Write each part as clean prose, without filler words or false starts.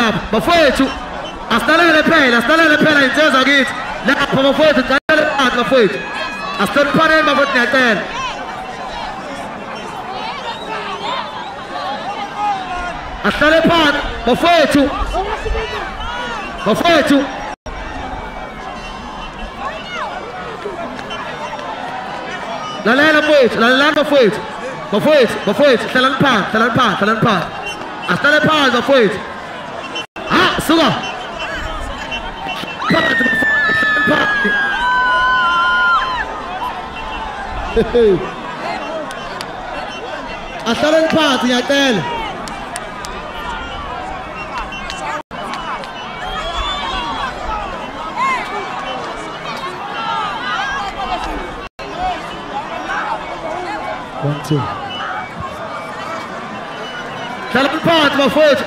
lapha bafowethu asilalele phela insizwa kithi lapha bafowethu qalele phansi bafowethu asihloniphaneni bafowethu ngiyacela asihlale phansi bafowethu lalela bafowethu hlalani phansi asihlale phansi bafowethu suka asihlaleni phansi ngiyacela hlaleni phansi bafowethu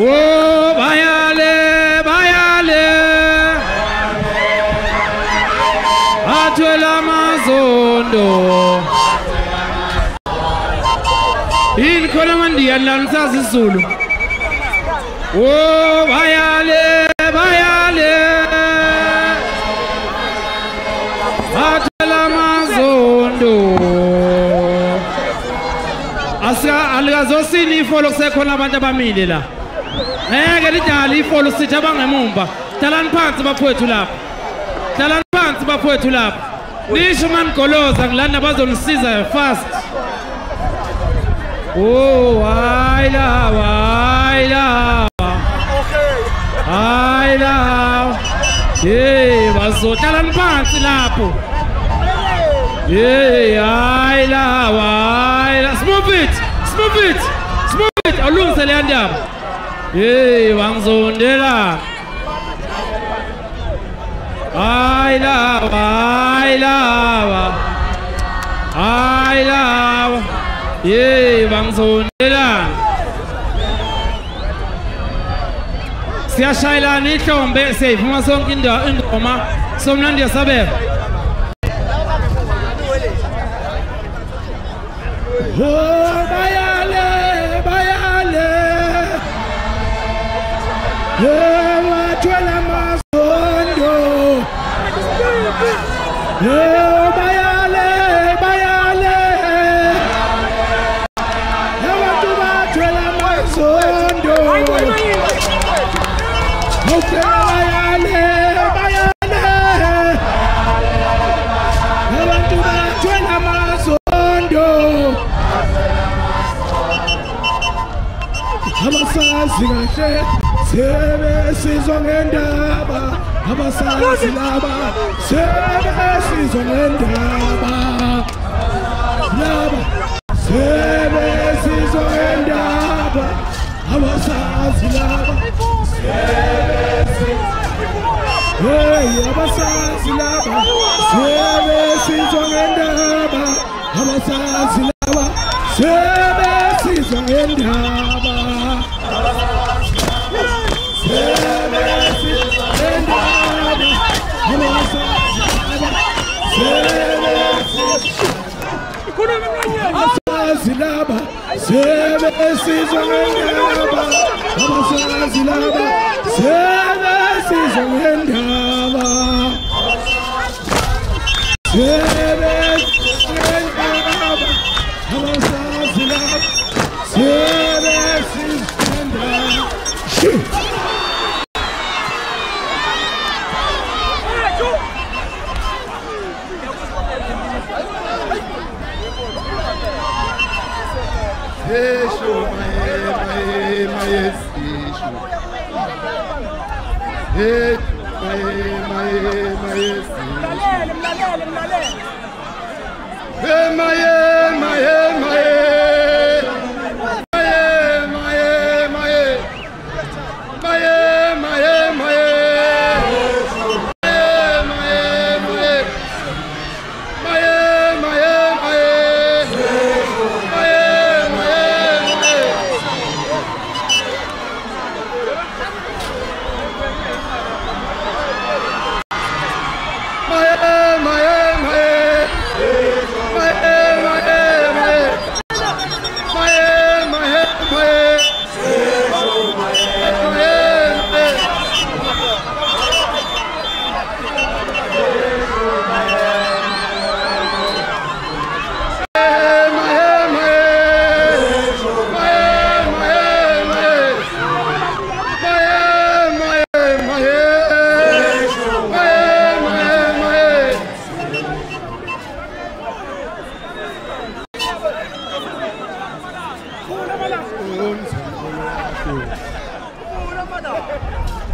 Oh, bayale, bayale, atwela mazondo. In Kolamandi and Lanzas Zulu. Oh, bayale, bayale. Alikazosini ifolo kusekhona abantu abamile la. Ngeke lidala ifolo sithi abangemumva. Hlalani phansi bafowethu lapha. Hlalani phansi bafowethu lapha. Nisho manigoloza ngilana bazonisiza fast. Oh, hayla. Hey, bazothalani phansi lapho. Hey, hayla. Smooth it. Awulungise le ndaba. Hey, wangizondela. Hayla. Hey, wangizondela. Siyashayelana ihlombe siyayivuma sonke ingoma somnandi yasabela. Oh, bayale. Wathwala amasondo. Bayale. Abantu bathwala amasondo. Bayale. Abantu bathwala amasondo. Abasazi kahle sebesizwa ngendaba. Abasazi laba sebesizwa ngendaba. Sebesizwa ngendaba. Abasazi laba abasazi laba sebesizwa ngendaba. Abasazi laba sebesizwa ngendaba. Abasazi laba sebesizwa ngendaba. Abasazi laba sebesizwa ngendaba. Abasazi laba sebesizwa ngendaba.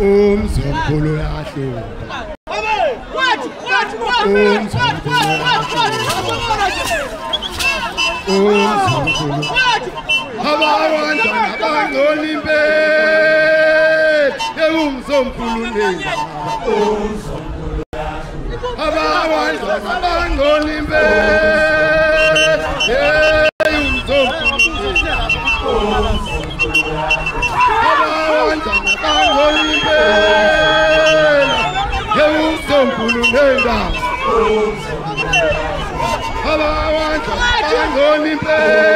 Umzomkhulu uyahluka. Abantwana bangcola impela umzomkhulu nendaba. Abantwana bangcola impela umzomkhulu nendaba. Abantwana bangcola impela umzomkhulu nendaba. Abantwana bangcola impela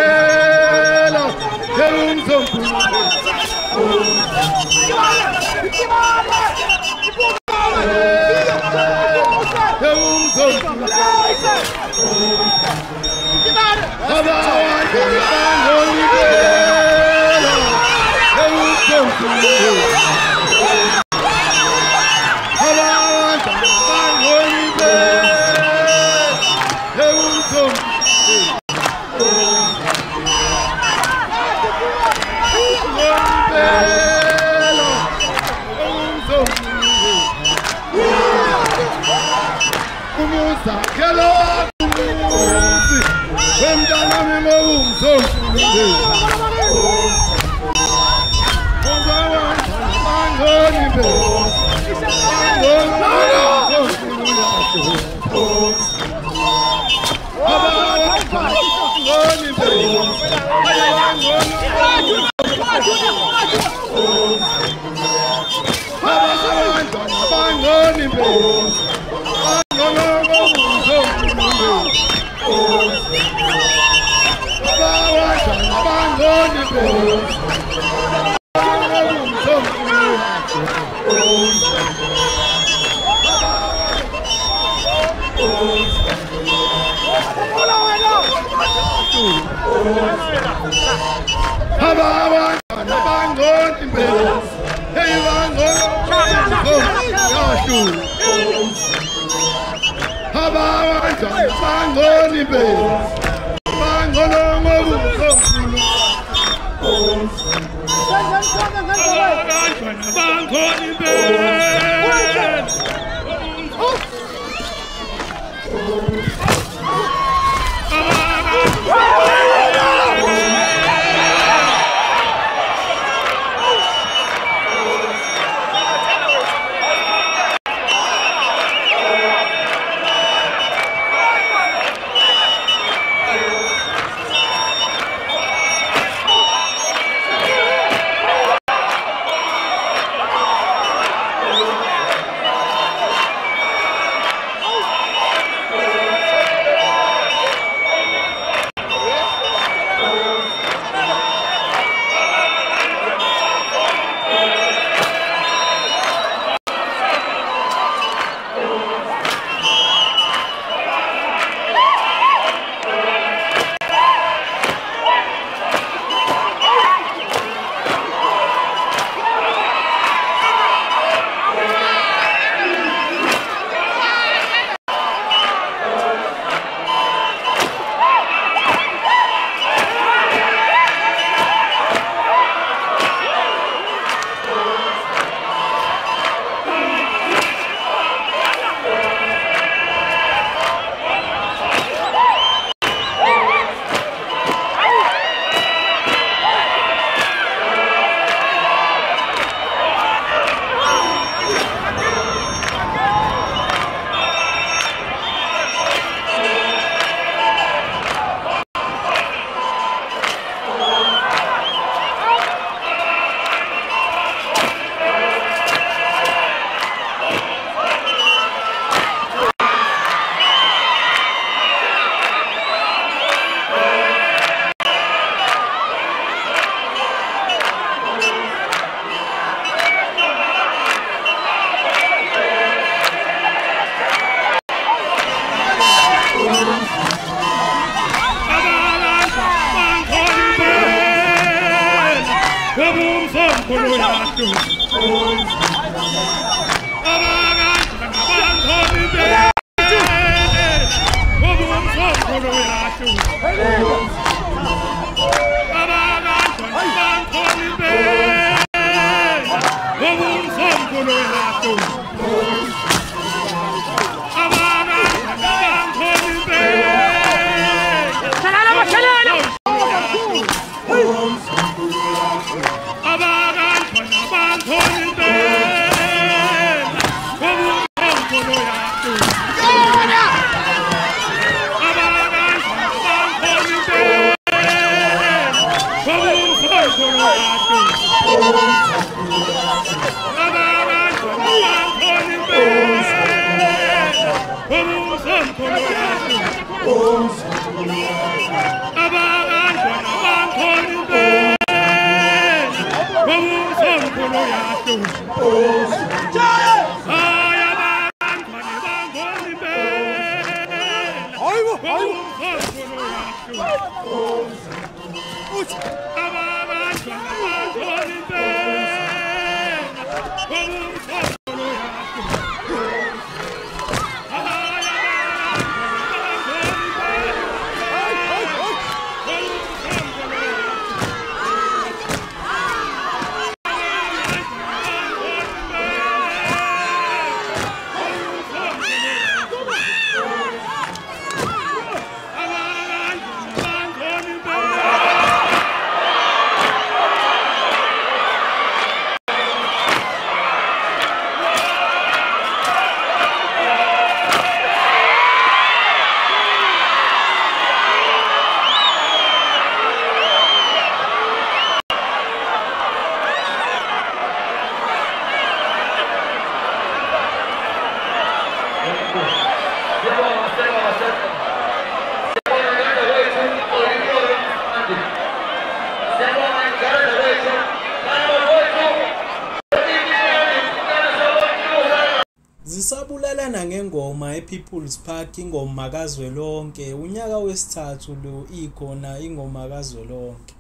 umzomkhulu nendaba. sisabulalana ngengoma ePeople's Park ingoma kazwelonke unyaka wesithathu lo ikhona ingoma kazwelonke